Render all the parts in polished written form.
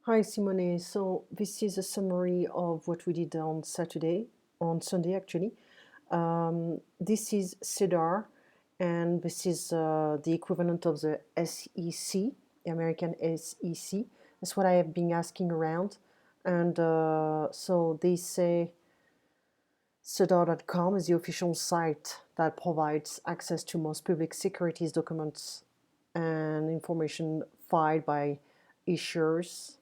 Hi Simone. So this is a summary of what we did on Sunday actually. This is CEDAR, and this is the equivalent of the SEC, the American SEC. That's what I have been asking around, and so they say CEDAR.com is the official site that provides access to most public securities documents and information filed by issuers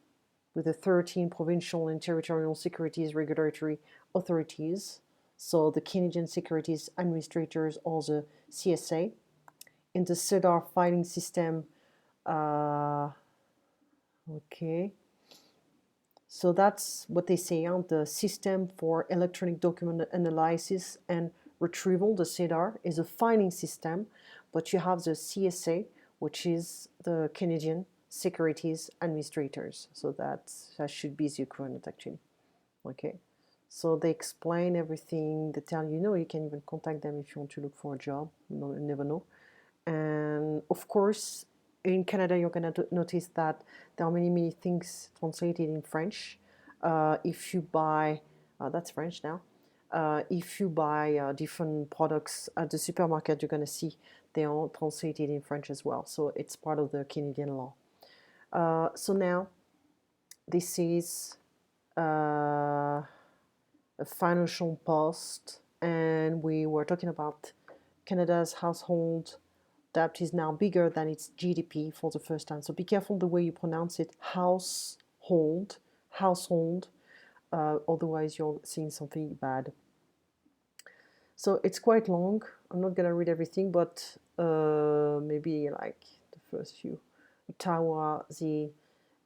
with the 13 provincial and territorial securities regulatory authorities, so the Canadian Securities Administrators or the CSA, in the CEDAR filing system. Uh, okay, so that's what they say on the system for electronic document analysis and retrieval. The CEDAR is a filing system, but you have the CSA, which is the Canadian Securities Administrators. So that should be the equivalent actually. Okay. So they explain everything. They tell you, you can even contact them if you want to look for a job. You never know. And of course, in Canada, you're going to notice that there are many, many things translated in French. If you buy, that's French now. If you buy different products at the supermarket, you're going to see they are translated in French as well. So it's part of the Canadian law. So now, this is a financial post, and we were talking about Canada's household debt is now bigger than its GDP for the first time. So be careful the way you pronounce it. Household. Otherwise, you're seeing something bad. So it's quite long. I'm not gonna read everything, but maybe like the first few. Ottawa, the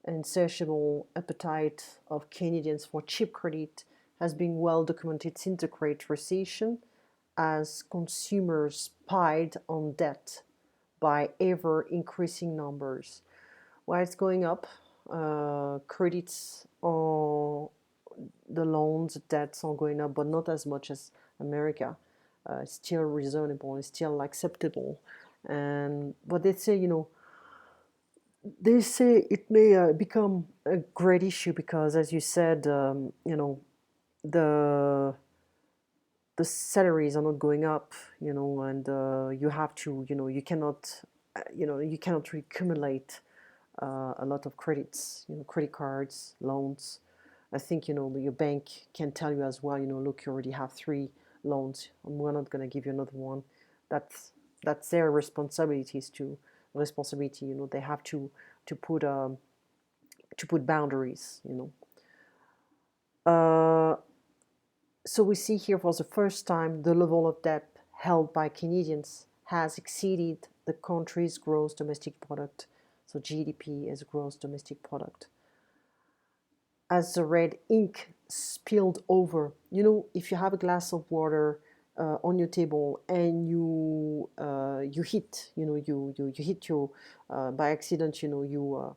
insatiable appetite of Canadians for cheap credit has been well documented since the Great Recession, as consumers piled on debt by ever increasing numbers. While it's going up, credits on the loans, debts are going up, but not as much as America. It's still reasonable, it's still acceptable. And but they say it may become a great issue because, as you said, the the salaries are not going up, and you have to, you cannot accumulate a lot of credits, credit cards, loans. I think, your bank can tell you as well, look, you already have 3 loans, and we're not going to give you another one. That's that's their responsibility. They have to put boundaries. Uh, so we see here for the first time the level of debt held by Canadians has exceeded the country's gross domestic product. So GDP is gross domestic product. As the red ink spilled over, if you have a glass of water on your table and you hit, you hit your by accident, you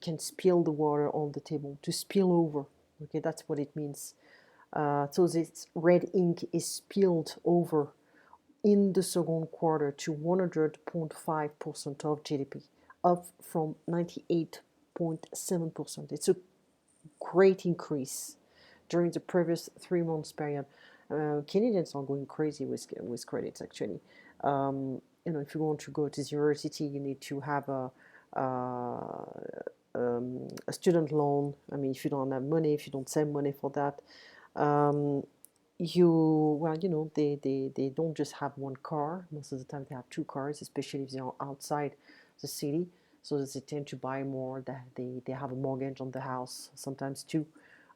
can spill the water on the table. To spill over, okay, that's what it means. So this red ink is spilled over in the second quarter to 100.5% of GDP, up from 98.7%. It's a great increase during the previous 3 months period. Canadians are going crazy with credits actually. If you want to go to the university, you need to have a student loan. I mean, if you don't have money, if you don't save money for that, they don't just have one car. Most of the time they have 2 cars, especially if they are outside the city. So they tend to buy more. They have a mortgage on the house sometimes too.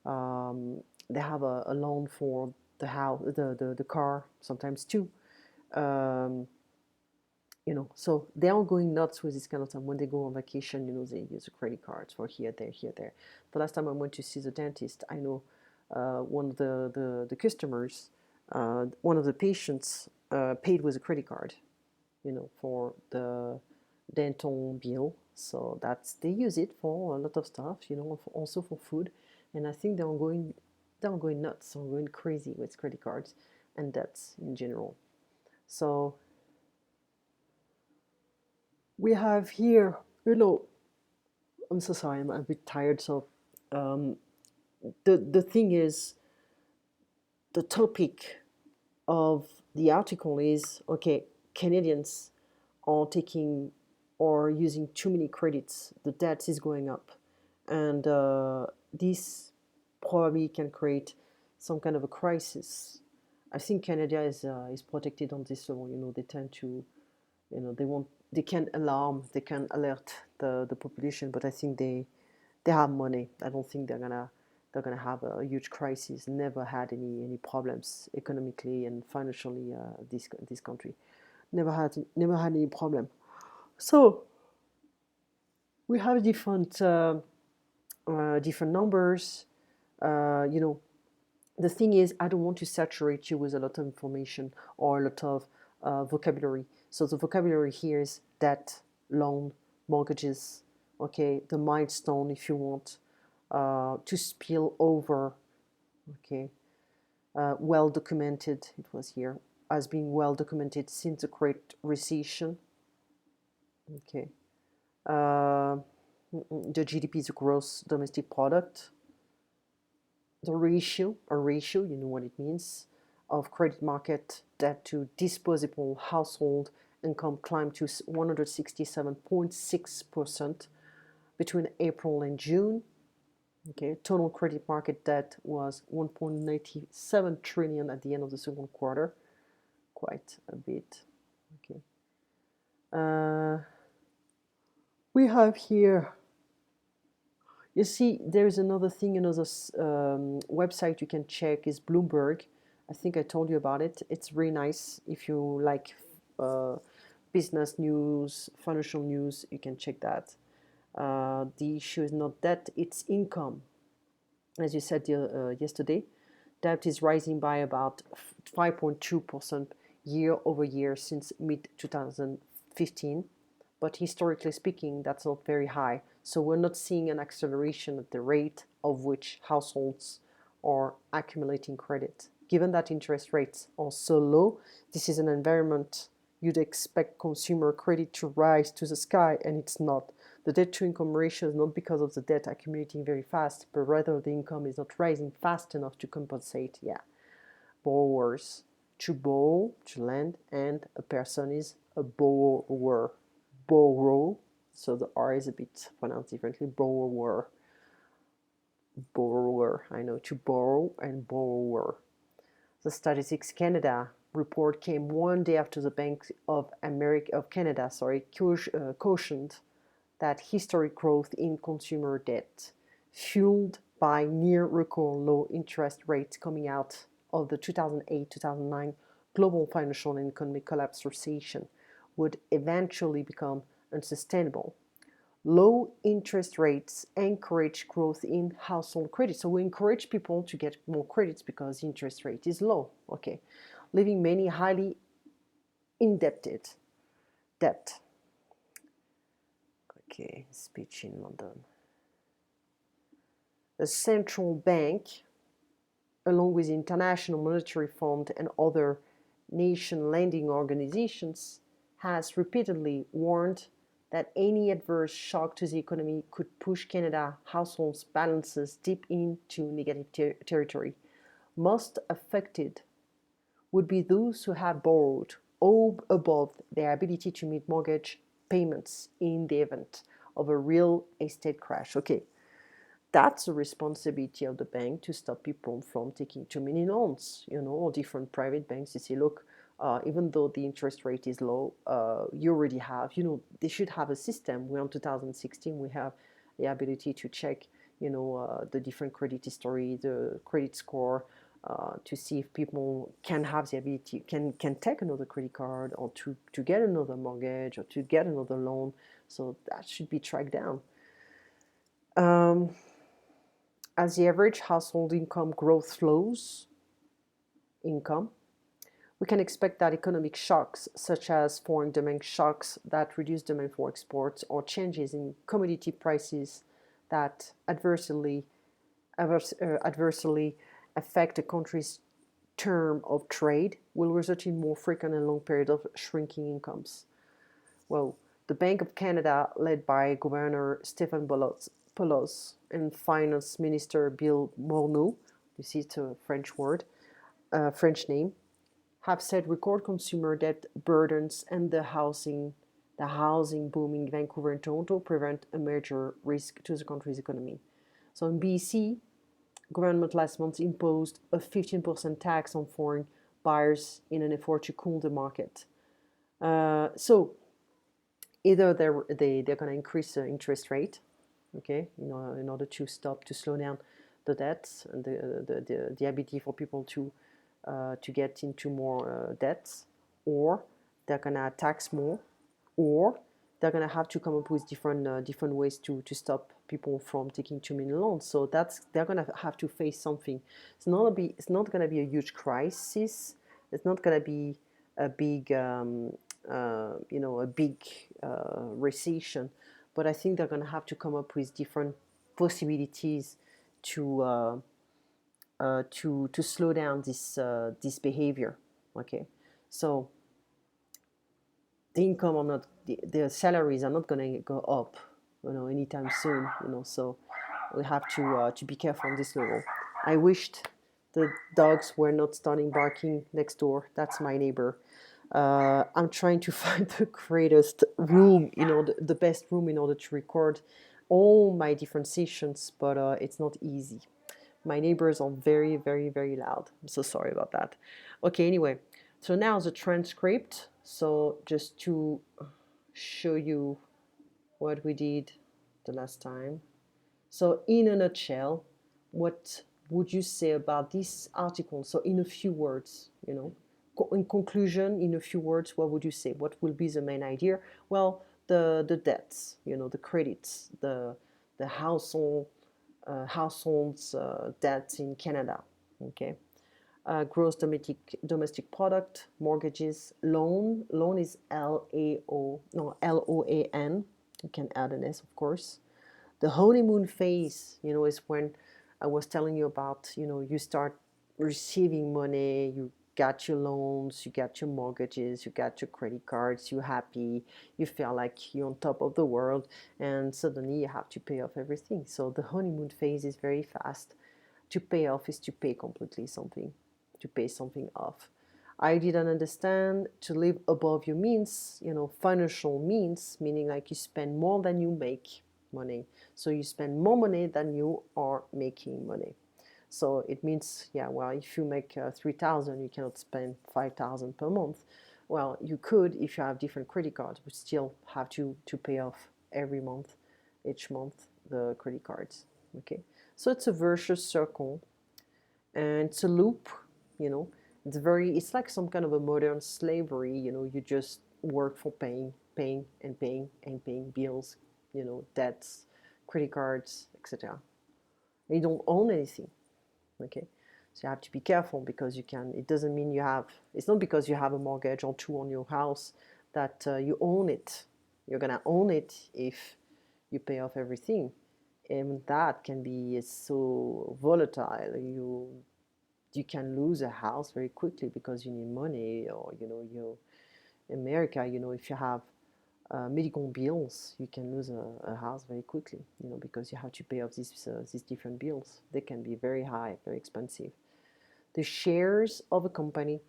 They have a loan for the house, the car sometimes too. So they are going nuts with this kind of time. When they go on vacation, they use the credit cards for here, there, here, there. The last time I went to see the dentist, I know one of the customers, one of the patients paid with a credit card, for the dental bill. So they use it for a lot of stuff, also for food. And I think they're going nuts, they're going crazy with credit cards and debts in general. So we have here, I'm so sorry, I'm a bit tired, so Um, the thing is, the topic of the article is okay, Canadians are taking or using too many credits, the debt is going up, and this probably can create some kind of a crisis. I think Canada is protected on this level. They tend to, they can alarm, they can alert the population, but I think they have money. I don't think they're gonna have a huge crisis. Never had any problems economically and financially. This country never had any problem. So we have different numbers. You know, the thing is, I don't want to saturate you with a lot of information or a lot of vocabulary. So the vocabulary here is debt, loan, mortgages. Okay, the milestone, if you want, to spill over. Okay, well documented. It was here as being well documented since the Great Recession. Okay, uh, the GDP is a gross domestic product. The ratio, you know what it means, of credit market debt to disposable household income climbed to 167.6% between April and June. Okay, total credit market debt was 1.97 trillion at the end of the second quarter. Quite a bit. Okay. We have here, you see, there's another thing, another website you can check is Bloomberg. I think I told you about it. It's really nice. If you like business news, financial news, you can check that. The issue is not debt, it's income. As you said yesterday, debt is rising by about 5.2% year over year since mid 2015. But historically speaking, that's not very high. So we're not seeing an acceleration at the rate of which households are accumulating credit. Given that interest rates are so low, this is an environment you'd expect consumer credit to rise to the sky, and it's not. The debt to income ratio is not because of the debt accumulating very fast, but rather the income is not rising fast enough to compensate. Yeah, borrowers, to borrow, to lend, and a person is a borrower. Borrow, so the R is a bit pronounced differently. Borrower, borrower. I know, to borrow and borrower. The Statistics Canada report came one day after the Bank of Canada, cautioned that historic growth in consumer debt, fueled by near record low interest rates coming out of the 2008-2009 global financial and economic collapse recession, would eventually become unsustainable. Low interest rates encourage growth in household credit. So we encourage people to get more credits because the interest rate is low, okay, leaving many highly indebted. Debt. Okay, speech in London. The central bank, along with the International Monetary Fund and other nation lending organizations, has repeatedly warned that any adverse shock to the economy could push Canada households' balances deep into negative territory. Most affected would be those who have borrowed above their ability to meet mortgage payments in the event of a real estate crash. Okay, that's a responsibility of the bank to stop people from taking too many loans, or different private banks. You say, look, even though the interest rate is low, you already have, they should have a system. We're in 2016, we have the ability to check, the different credit history, the credit score, to see if people can have the ability, can take another credit card or to get another mortgage or to get another loan. So that should be tracked down. As the average household income growth slows, we can expect that economic shocks, such as foreign demand shocks that reduce demand for exports, or changes in commodity prices that adversely affect a country's term of trade, will result in more frequent and long periods of shrinking incomes. Well, The Bank of Canada, led by Governor Stephen Pelosi and Finance Minister Bill Morneau, you see it's a French word, French name, have said record consumer debt burdens and the housing boom in Vancouver and Toronto prevent a major risk to the country's economy. So in BC, government last month imposed a 15% tax on foreign buyers in an effort to cool the market. So either they're going to increase the interest rate, okay, in order to slow down the debts and the ability for people to get into more debts, or they're going to tax more, or they're going to have to come up with different ways to stop people from taking too many loans. So they're going to have to face something. It's not going to be a huge crisis. It's not going to be a big recession. But I think they're going to have to come up with different possibilities to slow down this behavior. Okay, so the income are not the salaries are not going to go up, anytime soon. So we have to be careful on this level. I wished the dogs were not starting barking next door. That's my neighbor. I'm trying to find the greatest room, the best room in order to record all my different sessions, but it's not easy. My neighbors are very, very, very loud. I'm so sorry about that. Okay, anyway, so now the transcript. So just to show you what we did the last time. So in a nutshell, what would you say about this article? So in a few words, in conclusion, in a few words, what would you say? What will be the main idea? Well, the debts, the credits, the households debt in Canada. Okay, gross domestic product, mortgages, loan is LOAN. You can add an S, of course. The honeymoon phase, is when I was telling you about, you start receiving money, you got your loans, you got your mortgages, you got your credit cards, you're happy, you feel like you're on top of the world, and suddenly you have to pay off everything. So the honeymoon phase is very fast. To pay off is to pay completely something, to pay something off. I didn't understand to live above your means, financial means, meaning like you spend more than you make money. So you spend more money than you are making money. So it means, if you make 3,000, you cannot spend 5,000 per month. Well, you could if you have different credit cards, but still have to pay off every month, each month, the credit cards. Okay, so it's a virtuous circle, and it's a loop. It's like some kind of a modern slavery. You just work for paying and paying bills, debts, credit cards, etc. And you don't own anything. Okay, so you have to be careful, because it doesn't mean it's not because you have a mortgage or two on your house that you own it. You're gonna own it if you pay off everything, and that can be so volatile. You can lose a house very quickly because you need money, or in America, if you have medical bills, you can lose a house very quickly, because you have to pay off these different bills. They can be very high, very expensive. The shares of a company.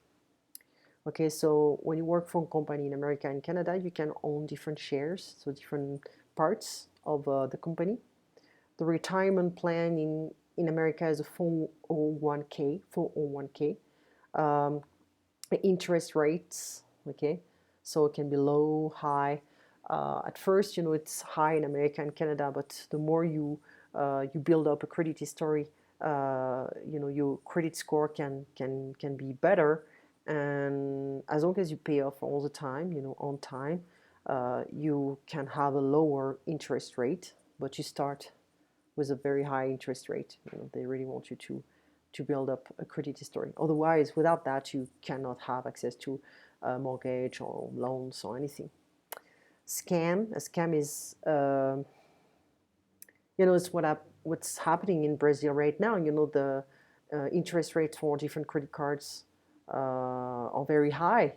Okay, so when you work for a company in America and Canada, you can own different shares, so different parts of the company. The retirement plan in America is a 401k. Interest rates, okay, so it can be low, high. At first, it's high in America and Canada, but the more you build up a credit history, your credit score can be better, and as long as you pay off all the time, on time, you can have a lower interest rate, but you start with a very high interest rate. They really want you to build up a credit history. Otherwise, without that, you cannot have access to a mortgage or loans or anything. A scam is, it's what's happening in Brazil right now. The interest rates for different credit cards are very high.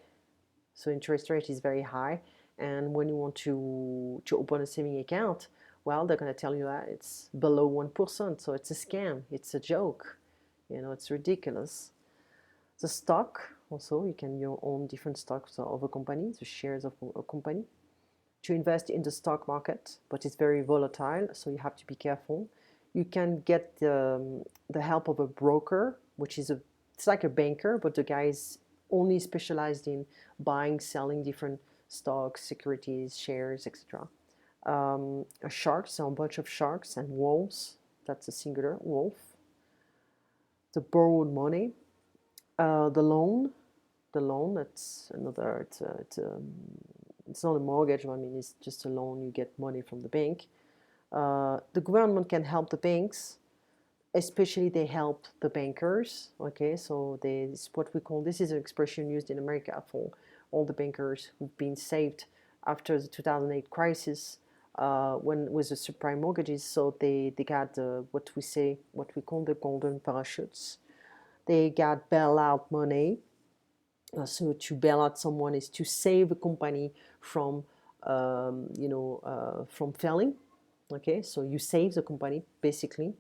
So interest rate is very high, And when you want to open a saving account, well, they're going to tell you that it's below 1%. So it's a scam. It's a joke. It's ridiculous. The stock, also, you can own different stocks of a company, the shares of a company, to invest in the stock market, but it's very volatile, so you have to be careful. You can get the help of a broker, which is it's like a banker, but the guy is only specialized in buying, selling different stocks, securities, shares, etc. Sharks, so a bunch of sharks, and wolves, that's a singular, wolf. The borrowed money, the loan, that's another, it's not a mortgage, I mean, it's just a loan, you get money from the bank. The government can help the banks, especially they help the bankers, okay, so it's what we call, this is an expression used in America for all the bankers who've been saved after the 2008 crisis, when with the subprime mortgages, so they got what we call the golden parachutes. They got bailout money. So to bail out someone is to save a company from, from failing. Okay, so you save the company basically.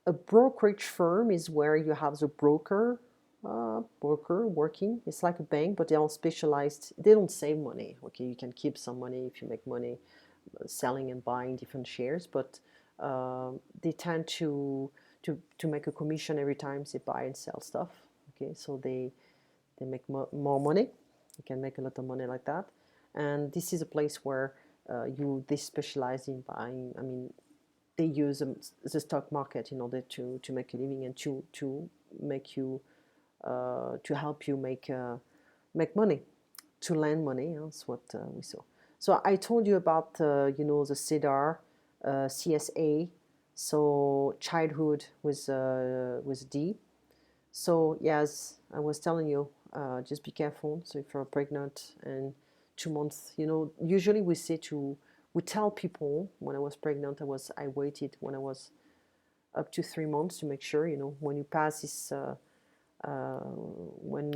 A brokerage firm is where you have the broker working. It's like a bank, but they are specialized. They don't save money. Okay, you can keep some money if you make money selling and buying different shares, but they tend to make a commission every time they buy and sell stuff. Okay, so they make more money. You can make a lot of money like that. And this is a place where they specialize in buying. I mean, they use the stock market in order to make a living and to make you to help you make money, to lend money. That's what we saw. So I told you about the CEDAR, CSA, so childhood with D. So yes, I was telling you, just be careful. So if you're pregnant and 2 months, usually we tell people when I was pregnant, I waited when I was up to 3 months to make sure, when you pass this, when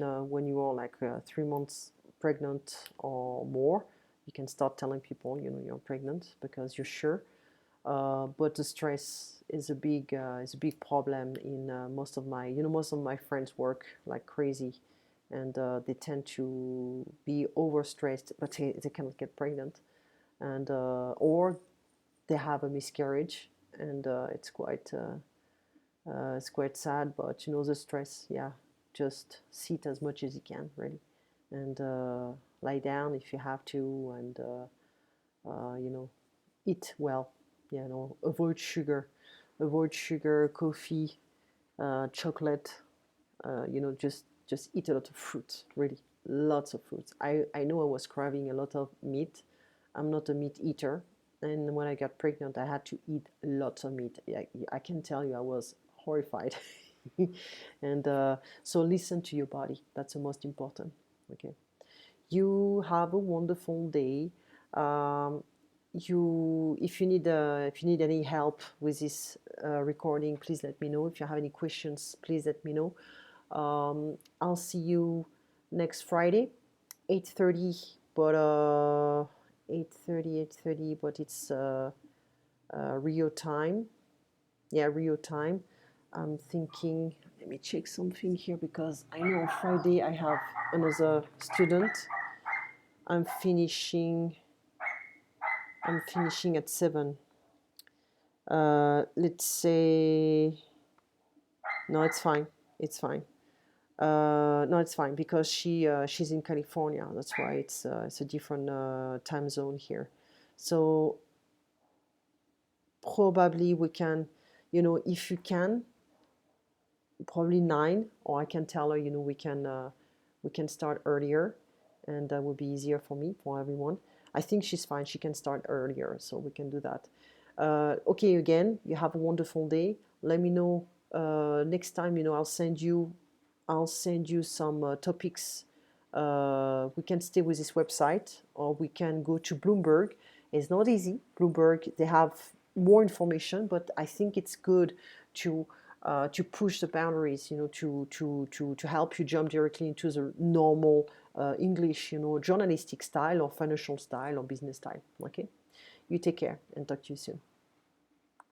you are like 3 months pregnant or more, you can start telling people, you're pregnant because you're sure. But the stress is a big problem in most of my friends work like crazy, and they tend to be overstressed, but they cannot get pregnant, and or they have a miscarriage, and it's quite sad. But the stress, yeah, just sit as much as you can, really, and lie down if you have to, and eat well. Avoid sugar, coffee, chocolate. Just eat a lot of fruit. Really, lots of fruits. I know I was craving a lot of meat. I'm not a meat eater, and when I got pregnant, I had to eat lots of meat. I can tell you, I was horrified. And so listen to your body. That's the most important. Okay. You have a wonderful day. If you need any help with this recording, please let me know. If you have any questions, please let me know. I'll see you next Friday, 8:30, but 8:30, but it's Rio time. Yeah, Rio time. I'm thinking, let me check something here, because I know on Friday I have another student. I'm finishing at 7. Let's say, no, it's fine. It's fine. No, it's fine, because she's in California. That's why it's a different time zone here. So probably we can, if you can, probably 9, or I can tell her, we can start earlier, and that would be easier for me, for everyone. I think she's fine. She can start earlier, so we can do that. Okay, again, you have a wonderful day. Let me know next time. I'll send you some topics. We can stay with this website, or we can go to Bloomberg. It's not easy. Bloomberg, they have more information, but I think it's good to push the boundaries, to help you jump directly into the normal English, journalistic style or financial style or business style. Okay, you take care and talk to you soon.